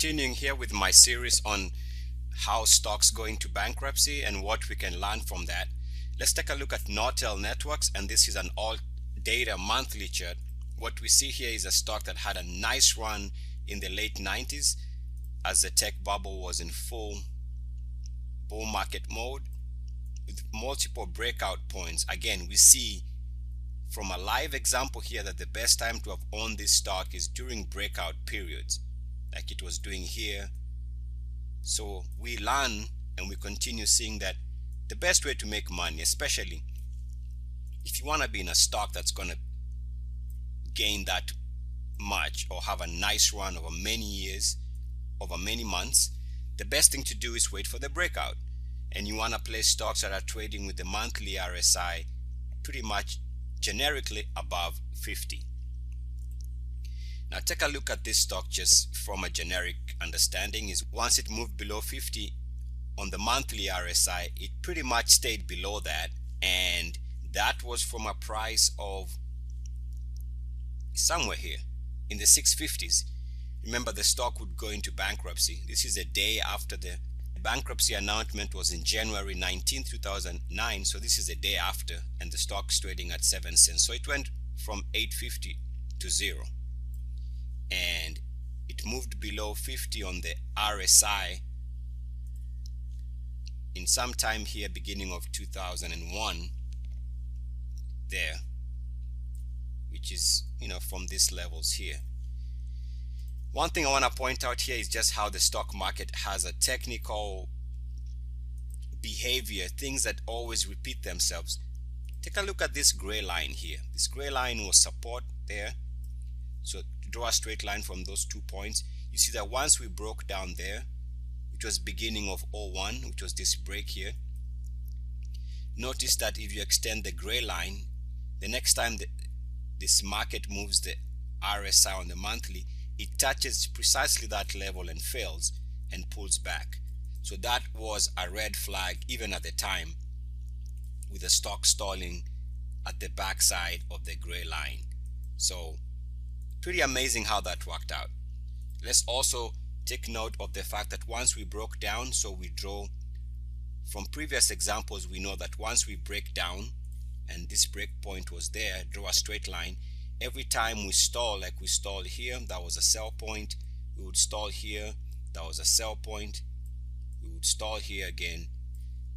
continuing here with my series on how stocks go into bankruptcy and what we can learn from that. Let's take a look at Nortel Networks, and this is an all data monthly chart. What we see here is a stock that had a nice run in the late 90s as the tech bubble was in full bull market mode with multiple breakout points. Again, we see from a live example here that the best time to have owned this stock is during breakout periods, like it was doing here. So we learn and we continue seeing that the best way to make money, especially if you want to be in a stock that's going to gain that much or have a nice run over many years, over many months, the best thing to do is wait for the breakout. And you want to play stocks that are trading with the monthly RSI pretty much generically above 50. Now take a look at this stock just from a generic understanding. Is once it moved below 50 on the monthly RSI, it pretty much stayed below that, and that was from a price of somewhere here in the 650s. Remember, the stock would go into bankruptcy. This is a day after the bankruptcy announcement was in January 19, 2009. So this is a day after, and the stock's trading at 7 cents. So it went from 850 to 0. And it moved below 50 on the RSI in some time here, beginning of 2001 there, which is, from these levels here. One thing I want to point out here is just how the stock market has a technical behavior, things that always repeat themselves. Take a look at this gray line here. This gray line was support there. So to draw a straight line from those 2 points, you see that once we broke down there, which was beginning of 01, which was this break here, notice that if you extend the gray line, the next time this market moves the RSI on the monthly, it touches precisely that level and fails and pulls back. So that was a red flag even at the time, with the stock stalling at the backside of the gray line. So pretty amazing how that worked out. Let's also take note of the fact that once we broke down, so we draw from previous examples, we know that once we break down and this break point was there, draw a straight line. Every time we stall, like we stalled here, that was a sell point. We would stall here, that was a sell point. We would stall here again,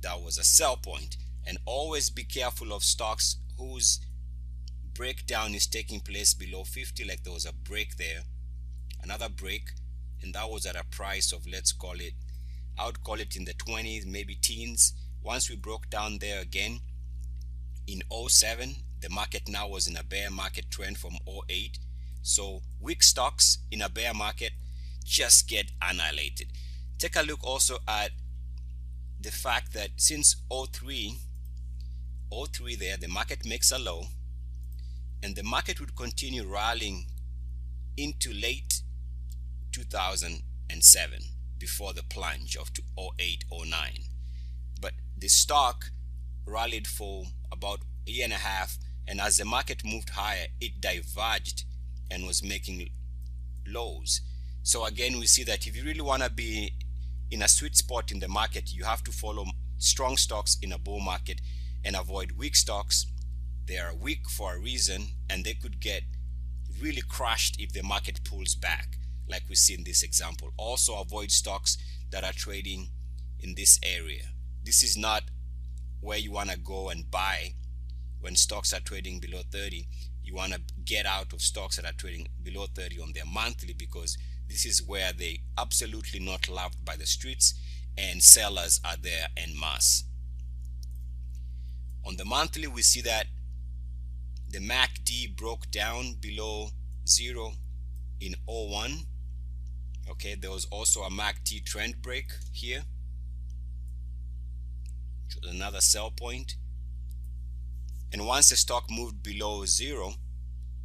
that was a sell point. And always be careful of stocks whose breakdown is taking place below 50, like there was a break there, another break, and that was at a price of, let's call it, I would call it in the 20s, maybe teens. Once we broke down there again in 07, the market now was in a bear market trend from 08. So weak stocks in a bear market just get annihilated. Take a look also at the fact that since 03 there, the market makes a low, and the market would continue rallying into late 2007 before the plunge of 08, 09. But the stock rallied for about a year and a half, and as the market moved higher, it diverged and was making lows. So again, we see that if you really want to be in a sweet spot in the market, you have to follow strong stocks in a bull market and avoid weak stocks. They are weak for a reason, and they could get really crushed if the market pulls back, like we see in this example. Also avoid stocks that are trading in this area. This is not where you want to go and buy when stocks are trading below 30. You want to get out of stocks that are trading below 30 on their monthly, because this is where they absolutely not loved by the streets and sellers are there en masse. On the monthly, we see that the MACD broke down below 0 in 01. Okay, there was also a MACD trend break here, which was another sell point. And once the stock moved below 0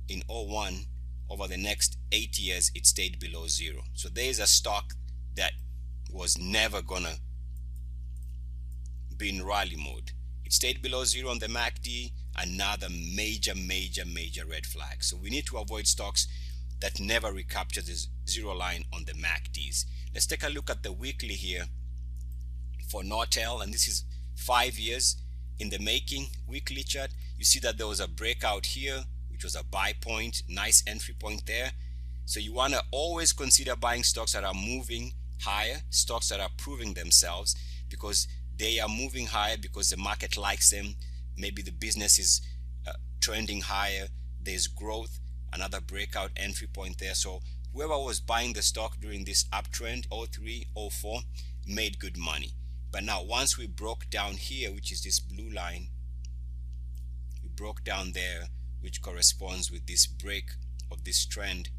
in 01, over the next 8 years, it stayed below 0. So there is a stock that was never gonna be in rally mode. It stayed below 0 on the MACD, another major red flag. So we need to avoid stocks that never recapture zero line on the MACDs. Let's take a look at the weekly here for Nortel, and this is 5 years in the making weekly chart. You see that there was a breakout here, which was a buy point, nice entry point there. So you want to always consider buying stocks that are moving higher, stocks that are proving themselves, because they are moving higher because the market likes them. Maybe the business is trending higher, there's growth, another breakout entry point there. So whoever was buying the stock during this uptrend 03, 04 made good money. But now once we broke down here, which is this blue line, we broke down there, which corresponds with this break of this trend,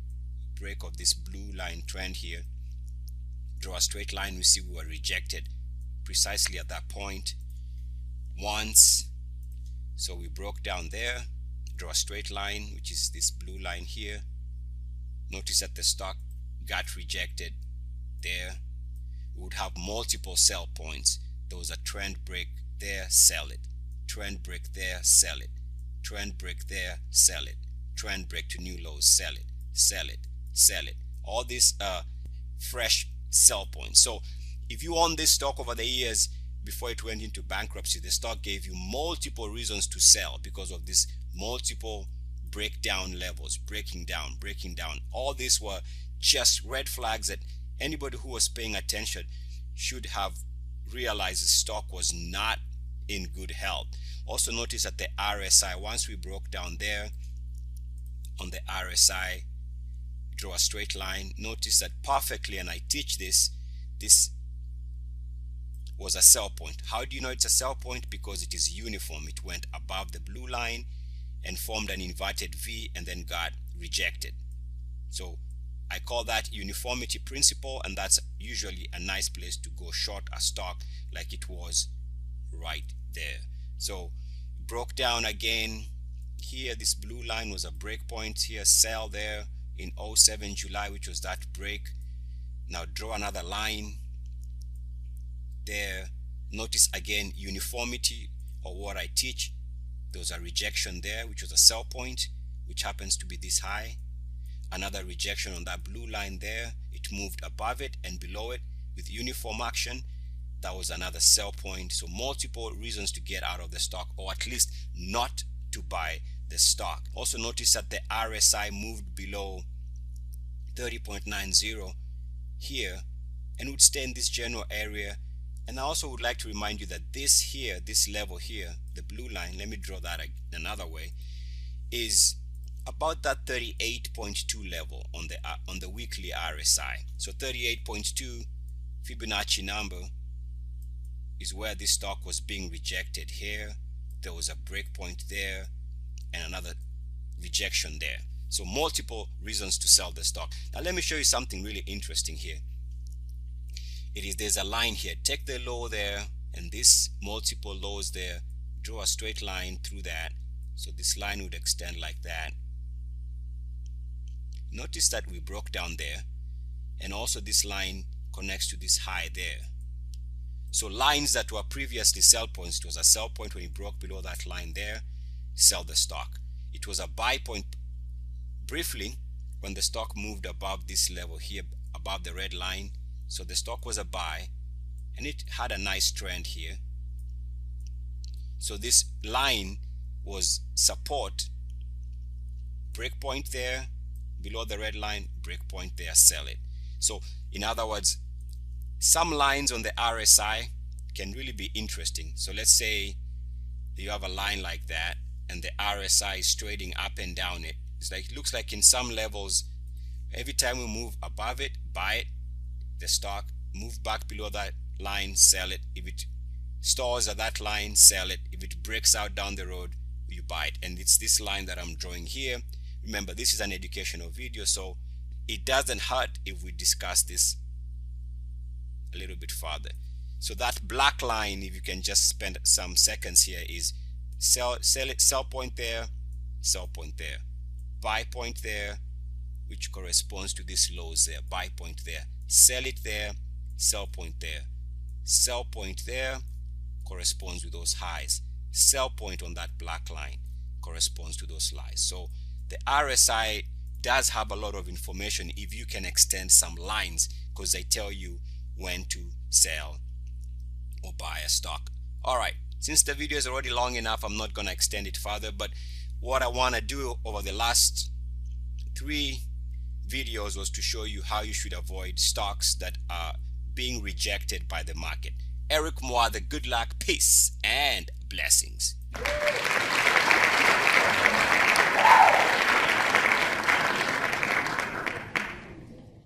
break of this blue line trend here, draw a straight line, we see we were rejected precisely at that point once. So we broke down there, draw a straight line, which is this blue line here. Notice that the stock got rejected there. We would have multiple sell points. There was a trend break there, sell it. Trend break there, sell it. Trend break there, sell it. Trend break to new lows, sell it, sell it, sell it. All these fresh sell points. So if you own this stock over the years before it went into bankruptcy, the stock gave you multiple reasons to sell because of this multiple breakdown levels, breaking down. All these were just red flags that anybody who was paying attention should have realized the stock was not in good health. Also notice that the RSI, once we broke down there on the RSI, draw a straight line, notice that perfectly, and I teach this was a sell point. How do you know it's a sell point? Because it is uniform. It went above the blue line and formed an inverted V and then got rejected. So I call that uniformity principle, and that's usually a nice place to go short a stock like it was right there. So broke down again here. This blue line was a break point here, sell there in 07 July, which was that break. Now draw another line there. Notice again uniformity, or what I teach. There was a rejection there, which was a sell point, which happens to be this high. Another rejection on that blue line there. It moved above it and below it with uniform action. That was another sell point. So multiple reasons to get out of the stock, or at least not to buy the stock. Also notice that the RSI moved below 30.90 here and would stay in this general area. And I also would like to remind you that this here, this level here, the blue line, let me draw that another way, is about that 38.2 level on the weekly RSI. So 38.2 Fibonacci number is where this stock was being rejected here. There was a break point there and another rejection there. So multiple reasons to sell the stock. Now let me show you something really interesting here. There's a line here. Take the low there and this multiple lows there, draw a straight line through that. So this line would extend like that. Notice that we broke down there, and also this line connects to this high there. So lines that were previously sell points, it was a sell point when you broke below that line there, sell the stock. It was a buy point briefly when the stock moved above this level here, above the red line. So the stock was a buy and it had a nice trend here. So this line was support, break point there, below the red line, break point there, sell it. So in other words, some lines on the RSI can really be interesting. So let's say you have a line like that and the RSI is trading up and down it. It looks like in some levels, every time we move above it, buy it, the stock, move back below that line, sell it. If it stores at that line, sell it. If it breaks out down the road, you buy it. And it's this line that I'm drawing here. Remember, this is an educational video, so it doesn't hurt if we discuss this a little bit further. So that black line, if you can just spend some seconds here, is sell point there, sell point there, buy point there, which corresponds to this lows there, buy point there, sell it there, sell point there, sell point there corresponds with those highs, sell point on that black line corresponds to those highs. So the RSI does have a lot of information if you can extend some lines, because they tell you when to sell or buy a stock. All right, since the video is already long enough, I'm not going to extend it further, but what I want to do over the last 3 videos was to show you how you should avoid stocks that are being rejected by the market. Eric Moore, good luck, peace, and blessings.